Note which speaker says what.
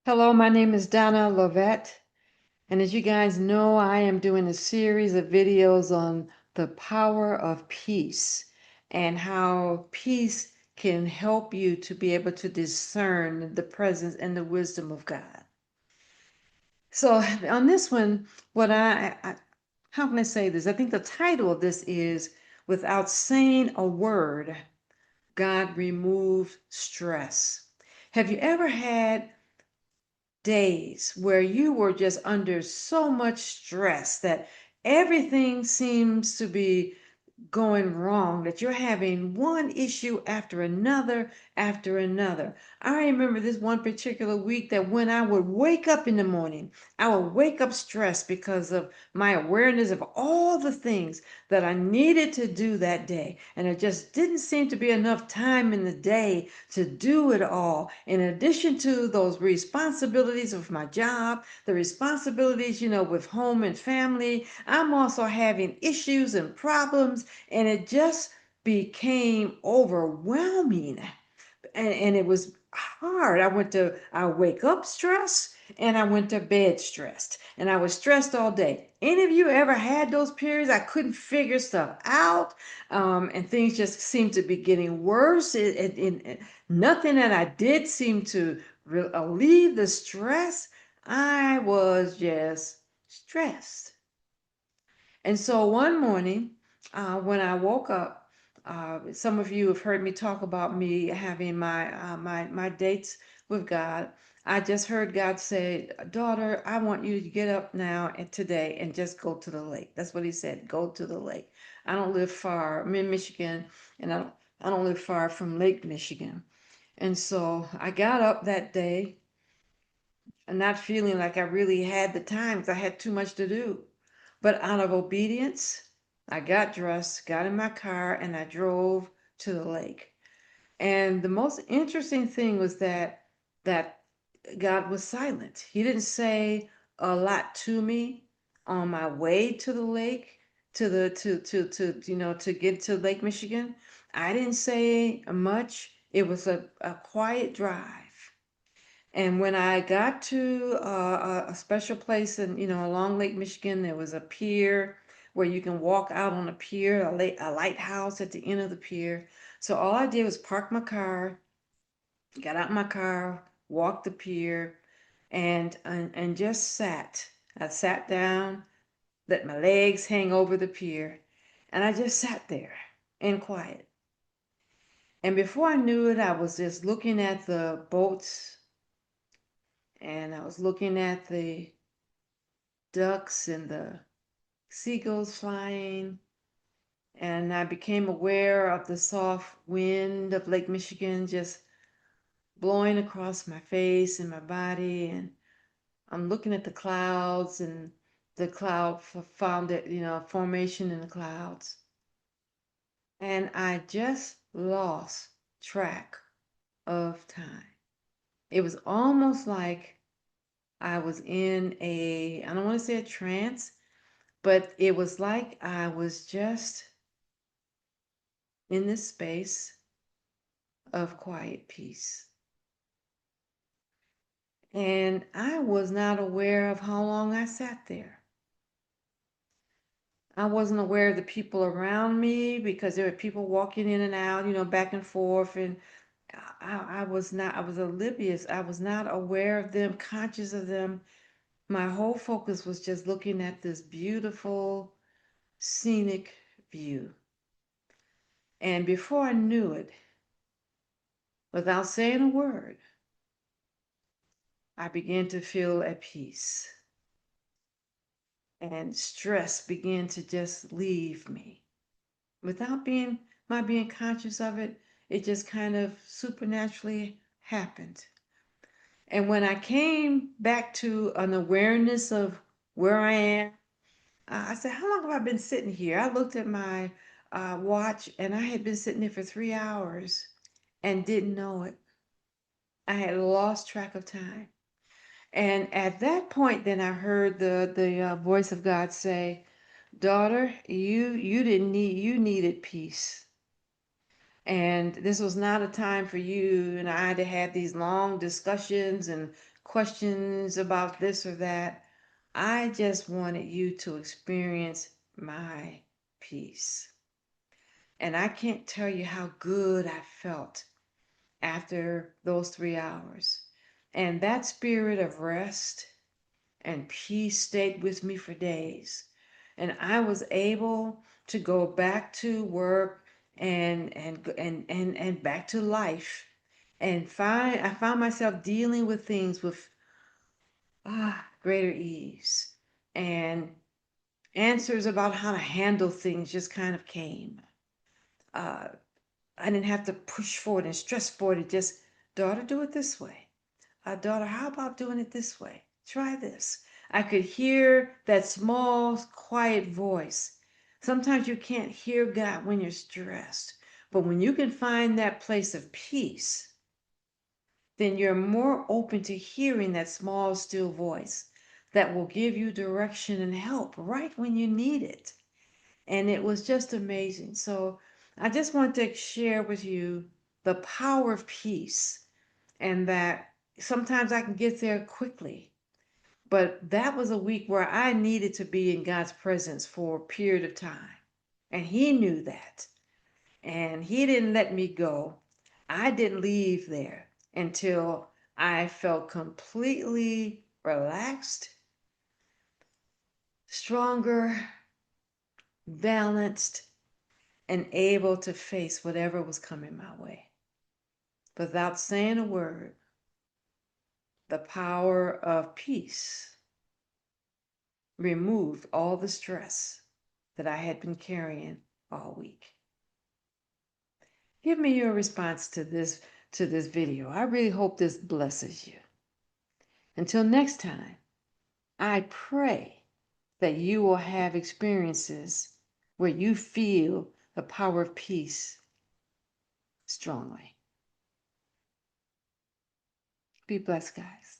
Speaker 1: Hello, my name is Donna Lovette, and as you guys know, I am doing a series of videos on the power of peace and how peace can help you to be able to discern the presence and the wisdom of God. So on this one, how can I say this? I think the title of this is Without Saying a Word, God Removed Stress. Have you ever had days where you were just under so much stress that everything seems to be going wrong, that you're having one issue after another. I remember this one particular week that when I would wake up in the morning, I would wake up stressed because of my awareness of all the things that I needed to do that day. And it just didn't seem to be enough time in the day to do it all. In addition to those responsibilities of my job, the responsibilities, with home and family, I'm also having issues and problems, and it just became overwhelming. And it was hard. I wake up stressed and I went to bed stressed. And I was stressed all day. Any of you ever had those periods? I couldn't figure stuff out. And things just seemed to be getting worse. Nothing that I did seemed to relieve the stress. I was just stressed. And so one morning, when I woke up, some of you have heard me talk about me having my dates with God. I just heard God say, "Daughter, I want you to get up now and today and just go to the lake." That's what He said. Go to the lake. I don't live far. I'm in Michigan, and I don't live far from Lake Michigan. And so I got up that day, and not feeling like I really had the time because I had too much to do. But out of obedience, I got dressed, got in my car, and I drove to the lake. And the most interesting thing was that God was silent. He didn't say a lot to me on my way to the lake, to get to Lake Michigan. I didn't say much. It was a quiet drive. And when I got to a special place along Lake Michigan, there was a pier where you can walk out on a pier, a lighthouse at the end of the pier. So all I did was park my car, got out my car, walked the pier, and just sat. I sat down, let my legs hang over the pier, and I just sat there in quiet. And before I knew it, I was just looking at the boats, and I was looking at the ducks and the seagulls flying, and I became aware of the soft wind of Lake Michigan just blowing across my face and my body. And I'm looking at the clouds and the found it, formation in the clouds. And I just lost track of time. It was almost like I was in I don't want to say a trance, but it was like I was just in this space of quiet peace. And I was not aware of how long I sat there. I wasn't aware of the people around me because there were people walking in and out, back and forth. And I was oblivious. I was not aware of them, conscious of them. My whole focus was just looking at this beautiful, scenic view. And before I knew it, without saying a word, I began to feel at peace. And stress began to just leave me. Without being conscious of it, it just kind of supernaturally happened. And when I came back to an awareness of where I am, I said, "How long have I been sitting here?" I looked at my watch, and I had been sitting there for 3 hours and didn't know it. I had lost track of time. And at that point, then I heard the voice of God say, "Daughter, you didn't need you needed peace, and this was not a time for you and I to have these long discussions and questions about this or that. I just wanted you to experience my peace. And I can't tell you how good I felt after those 3 hours. And that spirit of rest and peace stayed with me for days. And I was able to go back to work and back to life. And I found myself dealing with things with greater ease. And answers about how to handle things just kind of came. Uh, I didn't have to push for it and stress for it. It just, daughter, do it this way. Daughter, how about doing it this way? Try this. I could hear that small, quiet voice. Sometimes you can't hear God when you're stressed, but when you can find that place of peace, then you're more open to hearing that small, still voice that will give you direction and help right when you need it. And it was just amazing. So I just want to share with you the power of peace, and that sometimes I can get there quickly. But that was a week where I needed to be in God's presence for a period of time. And He knew that. And He didn't let me go. I didn't leave there until I felt completely relaxed, stronger, balanced, and able to face whatever was coming my way. Without saying a word, the power of peace removed all the stress that I had been carrying all week. Give me your response to this video. I really hope this blesses you. Until next time, I pray that you will have experiences where you feel the power of peace strongly. Be blessed, guys.